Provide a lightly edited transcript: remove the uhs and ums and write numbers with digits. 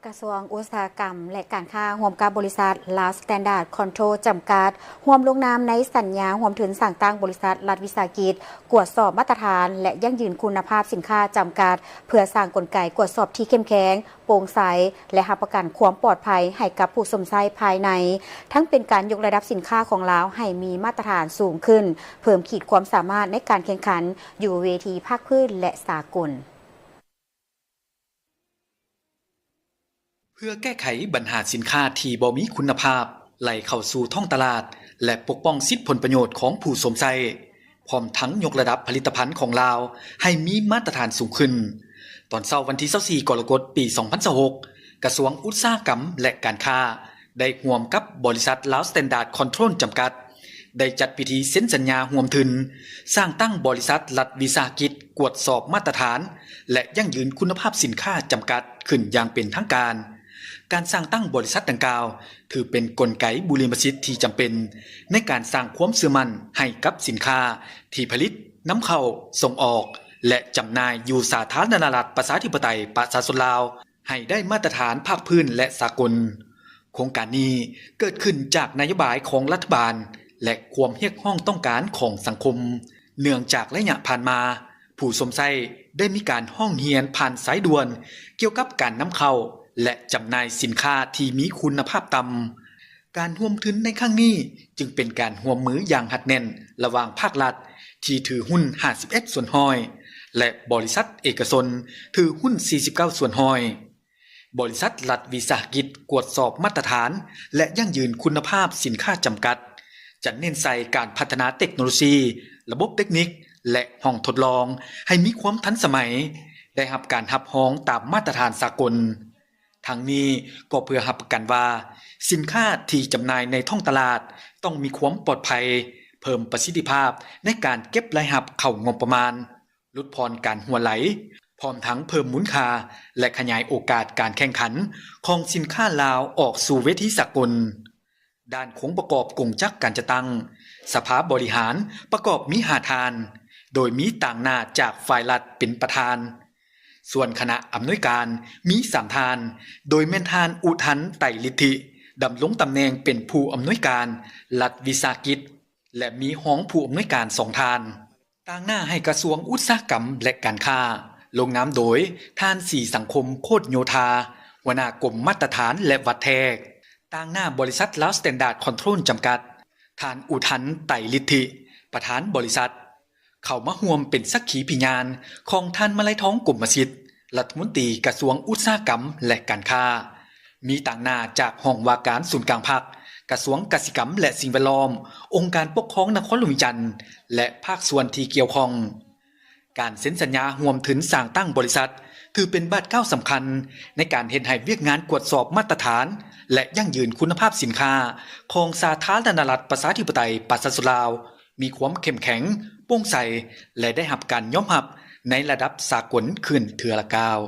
กระทรวงอุตสาหกรรมและการค้าร่วมกับบริษัท Last Standard Control จำกัดร่วมลงนามในสัญญาร่วมทุนสร้างตั้งบริษัทรัฐวิสาหกิจกวดสอบมาตรฐานและยั่งยืนคุณภาพสินค้าจำกัดเพื่อสร้างกลไกกวดสอบที่เข้มแข็งโปร่งใสและรับประกันความปลอดภัยให้กับผู้สมใช้ภายในทั้งเป็นการยกระดับสินค้าของลาวให้มีมาตรฐานสูงขึ้นเพิ่มขีดความสามารถในการแข่งขันอยู่เวทีภาคพื้นและสากลเพื่อแก้ไขปัญหาสินค้าที่บ่มีคุณภาพไหลเข้าสู่ท้องตลาดและปกป้องสิทธิผลประโยชน์ของผู้สวมใช้พร้อมทั้งยกระดับผลิตภัณฑ์ของลาวให้มีมาตรฐานสูงขึ้นตอนเช้าวันที่24กรกฎาคมปี2026กระทรวงอุตสาหกรรมและการค้าได้ร่วมกับบริษัท Last Standard Control จำกัดได้จัดพิธีเซ็นสัญญาร่วมทุนสร้างตั้งบริษัทรัฐวิสาหกิจกวดสอบมาตรฐานและยั่งยืนคุณภาพสินค้าจำกัดขึ้นอย่างเป็นทางการการสร้างตั้งบริษัทดังกล่าวถือเป็นกลไกบุริมสิทธิ์ที่จำเป็นในการสร้างความเชื่อมั่นให้กับสินค้าที่ผลิตนำเข้าส่งออกและจำหน่ายอยู่สาธารณรัฐประชาธิปไตยประชาชนลาวให้ได้มาตรฐานภาคพื้นและสากลโครงการนี้เกิดขึ้นจากนโยบายของรัฐบาลและความเรียกร้องต้องการของสังคมเนื่องจากระยะผ่านมาผู้สวมใช้ได้มีการร้องเรียนผ่านสายด่วนเกี่ยวกับการนำเข้าและจำหน่ายสินค้าที่มีคุณภาพต่ำการร่วมทุนในครั้งนี้จึงเป็นการร่วมมืออย่างหัดแน่นระหว่างภาครัฐที่ถือหุ้น51ส่วนห้อยและบริษัทเอกชนถือหุ้น49ส่วนห้อยบริษัทรัฐวิสาหกิจกวดสอบมาตรฐานและยั่งยืนคุณภาพสินค้าจำกัดจะเน้นใส่การพัฒนาเทคโนโลยีระบบเทคนิคและห้องทดลองให้มีความทันสมัยได้รับการรับรองตามมาตรฐานสากลทั้งนี้ก็เพื่อรับประกันว่าสินค้าที่จำหน่ายในท้องตลาดต้องมีความปลอดภัยเพิ่มประสิทธิภาพในการเก็บรายรับเข้างบประมาณลดพรการหัวไหลพร้อมทั้งเพิ่มมูลค่าและขยายโอกาสการแข่งขันของสินค้าลาวออกสู่เวทีสากลด้านของประกอบกงจักรการจัดตั้งสภาบริหารประกอบมี5ทานโดยมีต่างหน้าจากฝ่ายรัฐเป็นประธานส่วนคณะอำนวยการมี3ทานโดยแม่นทานอุทันไตรฤทธิดำรงตำแหน่งเป็นผู้อำนวยการรัฐวิสาหกิจและมีห้องผู้อำนวยการ2ทานต่างหน้าให้กระทรวงอุตสาหกรรมและการค้าลงนามโดยท่านสีสังคมโคตรโยธาหัวหน้ากรมมาตรฐานและวัดแทกต่างหน้าบริษัท Last Standard Control จำกัดท่านอุทันไตรฤทธิประธานบริษัทเข้ามาร่วมเป็นสักขีพยานของท่านมาลัยทองกรมสิทธิ์รัฐมนตรีกระทรวงอุตสาหกรรมและการค้ามีต่างหน้าจากห้องว่าการศูนย์กลางภาคกระทรวงกสิกรรมและสิ่งแวดล้อมองค์การปกครองนครหลวงจันทน์และภาคส่วนที่เกี่ยวข้องการเซ็นสัญญาร่วมทุนสร้างตั้งบริษัทถือเป็นบาทก้าวสำคัญในการเฮ็ดให้เวียกงานกวดสอบมาตรฐานและยั่งยืนคุณภาพสินค้าของสาธารณรัฐประชาธิปไตยประชาชนลาวมีความเข้มแข็งโปร่งใสและได้รับการยอมรับในระดับสากลขึ้นเทื่อละก้าว